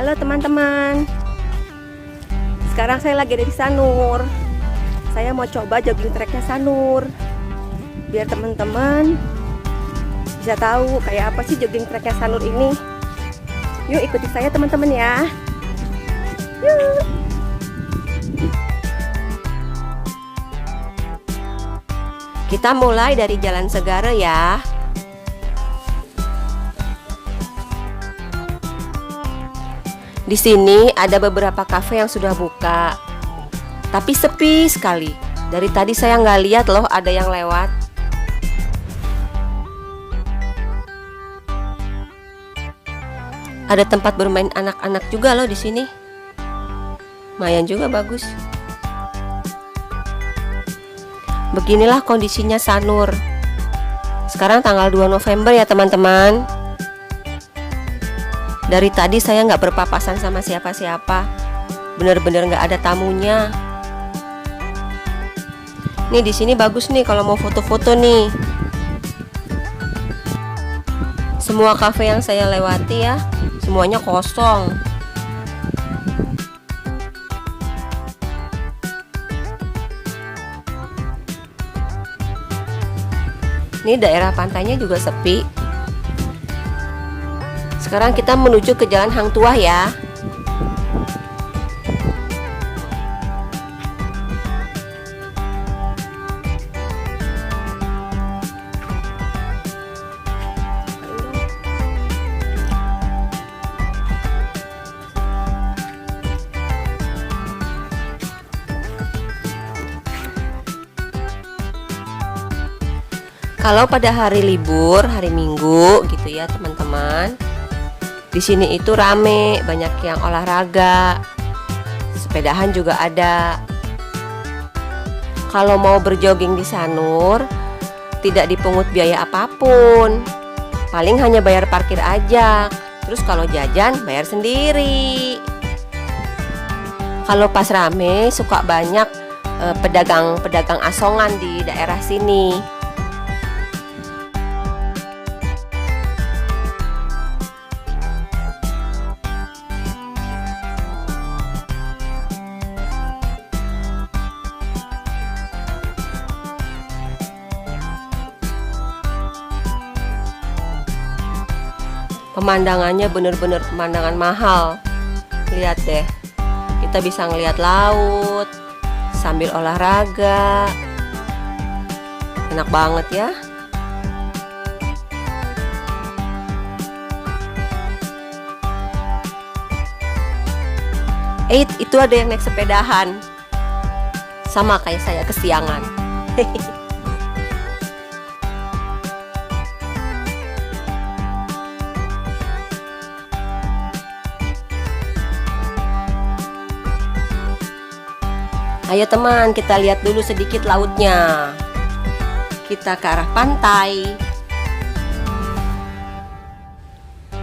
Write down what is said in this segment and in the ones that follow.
Halo teman-teman. Sekarang saya lagi ada di Sanur. Saya mau coba jogging tracknya Sanur, biar teman-teman bisa tahu kayak apa sih jogging tracknya Sanur ini. Yuk ikuti saya teman-teman ya. Yuk. Kita mulai dari Jalan Segara ya. Di sini ada beberapa kafe yang sudah buka, tapi sepi sekali. Dari tadi saya nggak lihat loh ada yang lewat. Ada tempat bermain anak-anak juga loh di sini. Lumayan juga bagus. Beginilah kondisinya Sanur. Sekarang tanggal 2 November ya teman-teman. Dari tadi saya nggak berpapasan sama siapa-siapa. Bener-bener nggak ada tamunya. Nih di sini bagus nih kalau mau foto-foto nih. Semua kafe yang saya lewati ya, semuanya kosong. Ini daerah pantainya juga sepi. Sekarang kita menuju ke Jalan Hang Tuah ya. Kalau pada hari libur, hari Minggu gitu ya teman-teman, di sini itu rame, banyak yang olahraga, sepedahan juga ada. Kalau mau berjogging di Sanur, tidak dipungut biaya apapun, paling hanya bayar parkir aja. Terus kalau jajan bayar sendiri. Kalau pas rame suka banyak pedagang-pedagang asongan di daerah sini. Pemandangannya bener-bener pemandangan mahal. Lihat deh, kita bisa ngelihat laut sambil olahraga. Enak banget ya. Itu ada yang naik sepedahan. Sama kayak saya kesiangan. Ayo teman, kita lihat dulu sedikit lautnya. Kita ke arah pantai.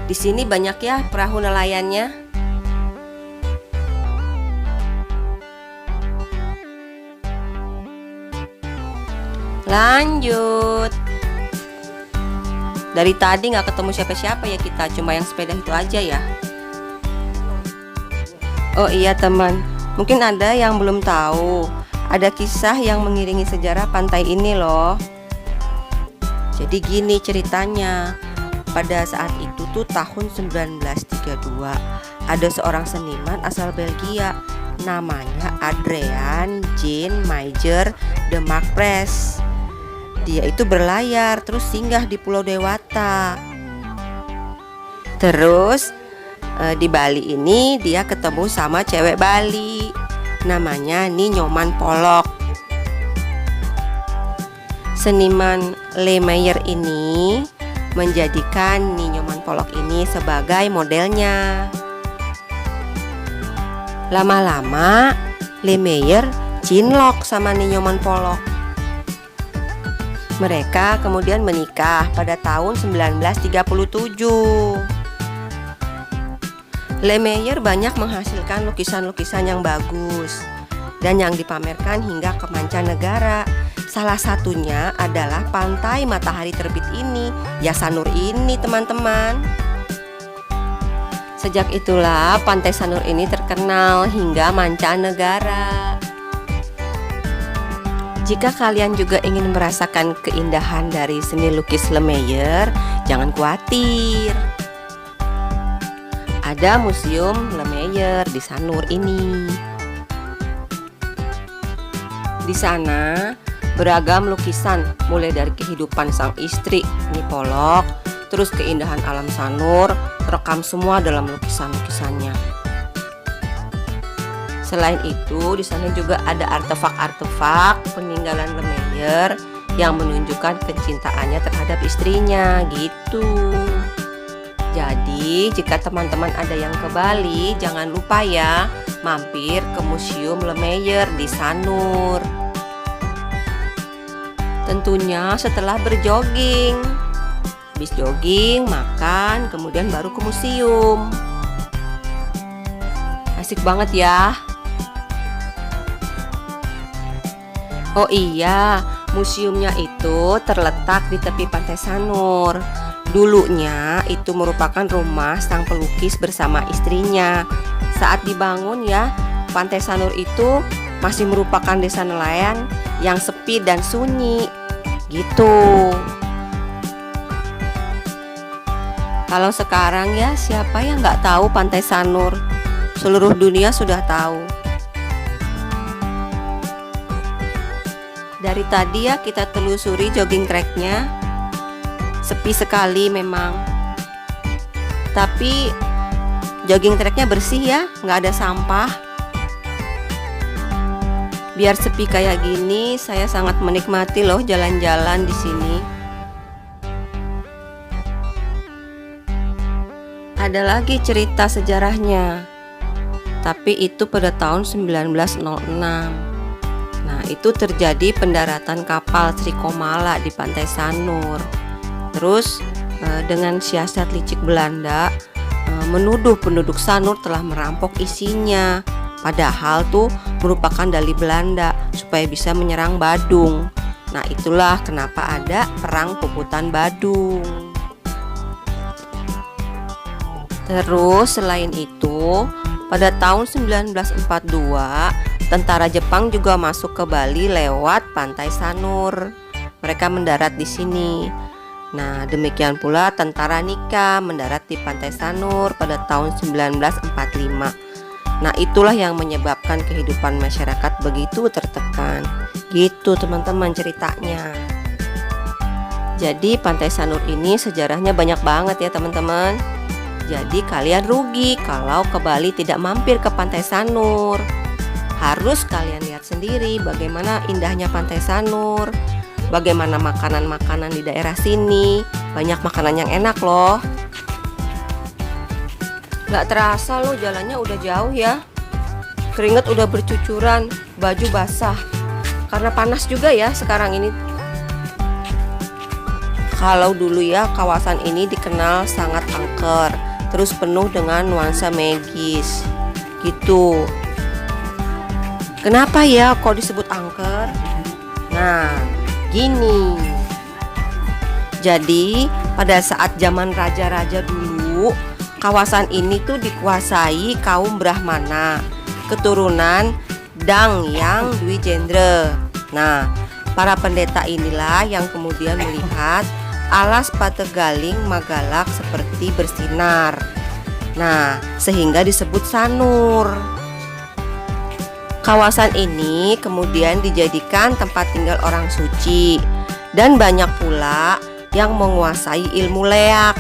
Di sini banyak ya perahu nelayannya. Lanjut. Dari tadi nggak ketemu siapa-siapa ya kita, cuma yang sepeda itu aja ya. Oh iya teman, mungkin ada yang belum tahu, ada kisah yang mengiringi sejarah pantai ini loh. Jadi gini ceritanya, pada saat itu tuh tahun 1932, ada seorang seniman asal Belgia, namanya Adriaan Jan Meijer de Marquez. Dia itu berlayar terus singgah di Pulau Dewata. Terus di Bali ini dia ketemu sama cewek Bali, namanya Nyoman Polok. Seniman Lemaire ini menjadikan Nyoman Polok ini sebagai modelnya. Lama-lama Lemaire cinlok sama Nyoman Polok. Mereka kemudian menikah pada tahun 1937. Lemaire banyak menghasilkan lukisan-lukisan yang bagus dan yang dipamerkan hingga ke mancanegara. Salah satunya adalah pantai matahari terbit ini, ya Sanur ini teman-teman. Sejak itulah Pantai Sanur ini terkenal hingga mancanegara. Jika kalian juga ingin merasakan keindahan dari seni lukis Lemaier, jangan khawatir. Ada Museum Lemaier di Sanur ini. Di sana beragam lukisan, mulai dari kehidupan sang istri Nipolog, terus keindahan alam Sanur, terekam semua dalam lukisan-lukisannya. Selain itu, di sana juga ada artefak-artefak peninggalan Lemaier yang menunjukkan kecintaannya terhadap istrinya, gitu. Jadi, jika teman-teman ada yang ke Bali, jangan lupa ya mampir ke Museum Lemaier di Sanur. Tentunya setelah berjogging. Habis jogging, makan, kemudian baru ke museum. Asik banget ya. Oh iya, museumnya itu terletak di tepi Pantai Sanur. Dulunya itu merupakan rumah sang pelukis bersama istrinya. Saat dibangun ya, Pantai Sanur itu masih merupakan desa nelayan yang sepi dan sunyi, gitu. Kalau sekarang ya, siapa yang nggak tahu Pantai Sanur? Seluruh dunia sudah tahu. Dari tadi ya kita telusuri jogging tracknya. Sepi sekali memang. Tapi jogging tracknya bersih ya, nggak ada sampah. Biar sepi kayak gini, saya sangat menikmati loh jalan-jalan di sini. Ada lagi cerita sejarahnya. Tapi itu pada tahun 1906. Nah, itu terjadi pendaratan kapal Trikomala di Pantai Sanur. Terus dengan siasat licik Belanda menuduh penduduk Sanur telah merampok isinya. Padahal tuh merupakan dalih Belanda supaya bisa menyerang Badung. Nah, itulah kenapa ada Perang Puputan Badung. Terus selain itu, pada tahun 1942, tentara Jepang juga masuk ke Bali lewat Pantai Sanur. Mereka mendarat di sini. Nah, demikian pula tentara Nika mendarat di Pantai Sanur pada tahun 1945. Nah, itulah yang menyebabkan kehidupan masyarakat begitu tertekan. Gitu teman-teman ceritanya. Jadi Pantai Sanur ini sejarahnya banyak banget ya teman-teman. Jadi kalian rugi kalau ke Bali tidak mampir ke Pantai Sanur. Harus kalian lihat sendiri bagaimana indahnya Pantai Sanur, bagaimana makanan-makanan di daerah sini. Banyak makanan yang enak loh. Gak terasa loh jalannya udah jauh ya. Keringat udah bercucuran, baju basah. Karena panas juga ya sekarang ini. Kalau dulu ya kawasan ini dikenal sangat angker, terus penuh dengan nuansa magis gitu. Kenapa ya kok disebut angker? Nah, gini. Jadi pada saat zaman raja-raja dulu, kawasan ini tuh dikuasai kaum Brahmana, keturunan Dang yang Dwi Jendra. Nah, para pendeta inilah yang kemudian melihat alas Pategaling Magalak seperti bersinar. Nah, sehingga disebut Sanur. Kawasan ini kemudian dijadikan tempat tinggal orang suci, dan banyak pula yang menguasai ilmu leak.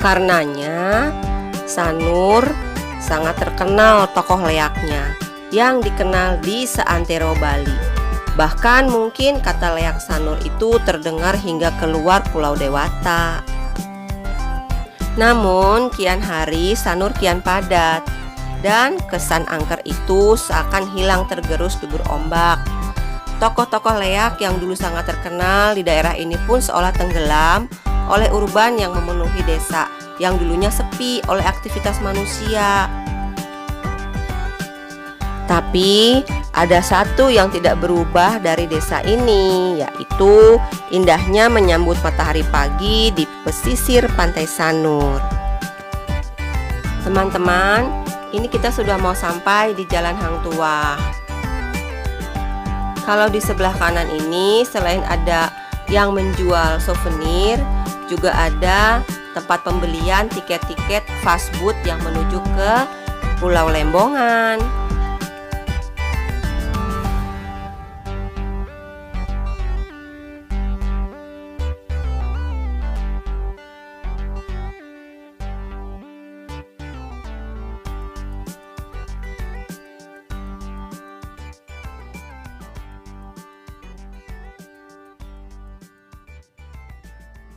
Karenanya Sanur sangat terkenal tokoh leaknya yang dikenal di seantero Bali. Bahkan mungkin kata leak Sanur itu terdengar hingga keluar Pulau Dewata. Namun kian hari Sanur kian padat, dan kesan angker itu seakan hilang tergerus debur ombak. Tokoh-tokoh leak yang dulu sangat terkenal di daerah ini pun seolah tenggelam oleh urban yang memenuhi desa yang dulunya sepi oleh aktivitas manusia. Tapi ada satu yang tidak berubah dari desa ini, yaitu indahnya menyambut matahari pagi di pesisir Pantai Sanur. Teman-teman, ini kita sudah mau sampai di Jalan Hang Tuah. Kalau di sebelah kanan ini, selain ada yang menjual souvenir, juga ada tempat pembelian tiket-tiket fastboot yang menuju ke Pulau Lembongan.